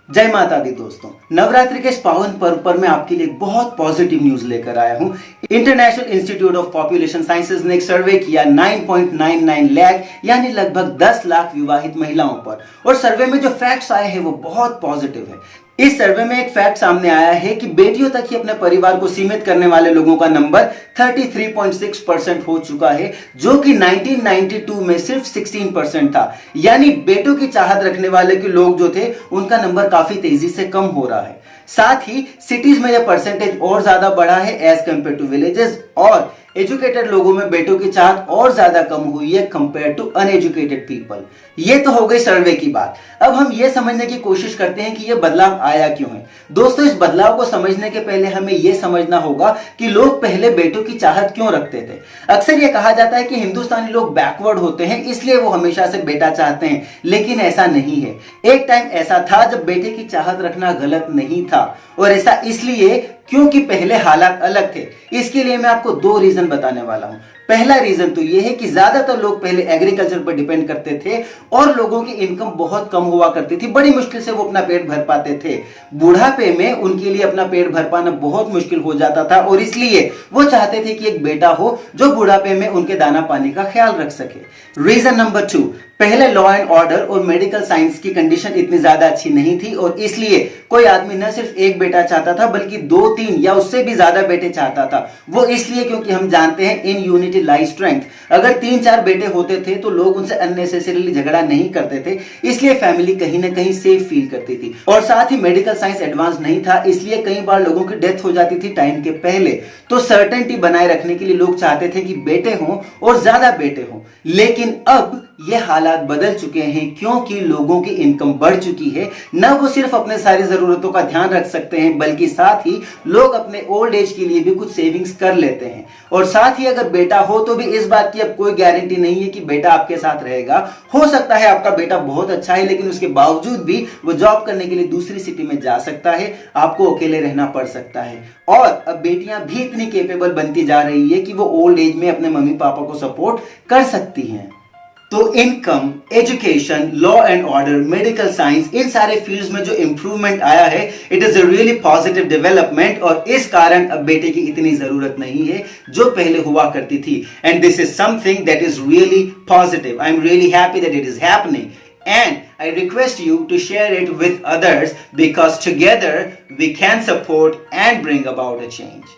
जय माता दी दोस्तों, नवरात्रि के इस पावन पर्व पर मैं आपके लिए बहुत पॉजिटिव न्यूज लेकर आया हूं। International institute of population sciences ने एक सर्वे किया 9.99 लाख यानी लगभग 10 लाख विवाहित महिलाओं पर, और सर्वे में जो फैक्ट्स आए हैं वो बहुत पॉजिटिव है। इस सर्वे में एक फैक्ट सामने आया है कि बेटियों तक ही अपने परिवार को सीमित करने वाले लोगों का नंबर 33.6% हो चुका है, जो कि 1992 में सिर्फ 16% था। यानी बेटों की चाहत रखने वाले के लोग जो थे उनका नंबर काफी तेजी से कम हो रहा है। साथ ही सिटीज में यह परसेंटेज और ज्यादा बढ़ा है एज कंपेयर टू विलेजेस, और एजुकेटेड लोगों में बेटों की चाहत और ज्यादा कम हुई है कंपेयर टू अनएजुकेटेड पीपल। ये तो हो गई सर्वे की बात। अब हम ये समझने की कोशिश करते हैं कि यह बदलाव आया क्यों है। दोस्तों, इस बदलाव को समझने के पहले हमें यह समझना होगा कि लोग पहले बेटों की चाहत क्यों रखते थे। अक्सर यह कहा जाता है कि हिंदुस्तानी लोग बैकवर्ड होते हैं, इसलिए वो हमेशा से बेटा चाहते हैं, लेकिन ऐसा नहीं है। एक टाइम ऐसा था जब बेटे की चाहत रखना गलत नहीं था, और ऐसा इसलिए क्योंकि पहले हालात अलग थे। इसके लिए मैं आपको दो रीजन बताने वाला हूं। पहला रीजन तो यह है कि ज्यादातर लोग पहले एग्रीकल्चर पर डिपेंड करते थे और लोगों की इनकम बहुत कम हुआ करती थी, बड़ी मुश्किल से वो अपना पेट भर पाते थे। बुढ़ापे में उनके लिए अपना पेट भर पाना बहुत मुश्किल हो जाता था, और इसलिए वो चाहते थे कि एक बेटा हो जो बुढ़ापे में उनके दाना पानी का ख्याल रख सके। रीजन नंबर 2, पहले लॉ एंड ऑर्डर और मेडिकल साइंस की कंडीशन इतनी ज्यादा अच्छी नहीं थी, और इसलिए कोई आदमी न सिर्फ एक बेटा चाहता था बल्कि 2, 3 या उससे भी ज्यादा बेटे चाहता था। वो इसलिए क्योंकि हम जानते हैं इन यूनिटी लाई स्ट्रेंथ। अगर 3-4 बेटे होते थे तो लोग उनसे अननेसेसरीली झगड़ा नहीं करते थे, इसलिए फैमिली कहीं ना कहीं सेफ फील करती थी। और साथ ही मेडिकल साइंस एडवांस नहीं था, इसलिए कई बार लोगों की डेथ हो जाती थी टाइम के पहले। तो सर्टेनिटी बनाए रखने के लिए लोग चाहते थे कि बेटे हों और ज्यादा बेटे हों। लेकिन अब ये हालात बदल चुके हैं, क्योंकि लोगों की इनकम बढ़ चुकी है। न वो सिर्फ अपने सारी जरूरतों का ध्यान रख सकते हैं, बल्कि साथ ही लोग अपने ओल्ड एज के लिए भी कुछ सेविंग्स कर लेते हैं। और साथ ही अगर बेटा हो तो भी इस बात की अब कोई गारंटी नहीं है कि बेटा आपके साथ रहेगा। हो सकता है आपका बेटा बहुत अच्छा है, लेकिन उसके बावजूद भी वो जॉब करने के लिए दूसरी सिटी में जा सकता है, आपको अकेले रहना पड़ सकता है। और अब बेटियां भी इतनी केपेबल बनती जा रही है कि वो ओल्ड एज में अपने मम्मी पापा को सपोर्ट कर सकती हैं। तो income, education, law and order, medical science, इन सारे फील्ड्स में जो इंप्रूवमेंट आया है, it is a really positive development, और इस कारण अब बेटे की इतनी जरूरत नहीं है जो पहले हुआ करती थी। And this is something that is really positive. I am really happy that it is happening, and I request you to share it with others, because together we can support and bring about a change.